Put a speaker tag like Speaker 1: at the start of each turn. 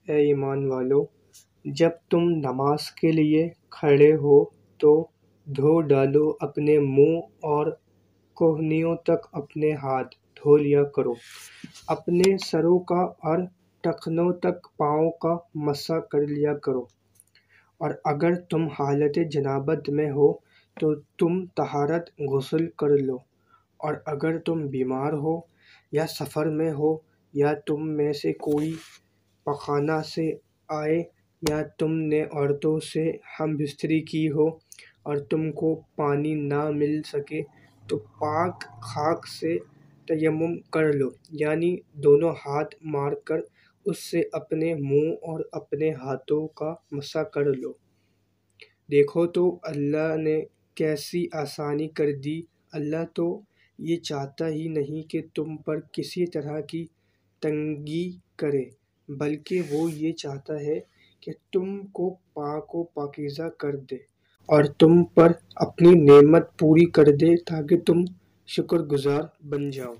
Speaker 1: اے ایمان والو، جب تم نماز کے لیے کھڑے ہو تو دھو ڈالو اپنے منہ اور کوہنیوں تک اپنے ہاتھ دھو لیا کرو، اپنے سروں کا اور ٹخنوں تک پاؤں کا مسح کر لیا کرو، اور اگر تم حالت جنابت میں ہو تو تم طہارت غسل کر لو، اور اگر تم بیمار ہو یا سفر میں ہو یا تم میں سے کوئی پخانہ سے آئے یا تم نے عورتوں سے ہم بستری کی ہو اور تم کو پانی نہ مل سکے تو پاک خاک سے تیمم کر لو، یعنی دونوں ہاتھ مار کر اس سے اپنے منہ اور اپنے ہاتھوں کا مسح کر لو۔ دیکھو تو اللہ نے کیسی آسانی کر دی۔ اللہ تو یہ چاہتا ہی نہیں کہ تم پر کسی طرح کی تنگی کرے، بلکہ وہ یہ چاہتا ہے کہ تم کو پاک و پاکیزہ کر دے اور تم پر اپنی نعمت پوری کر دے تاکہ تم شکر گزار بن جاؤ۔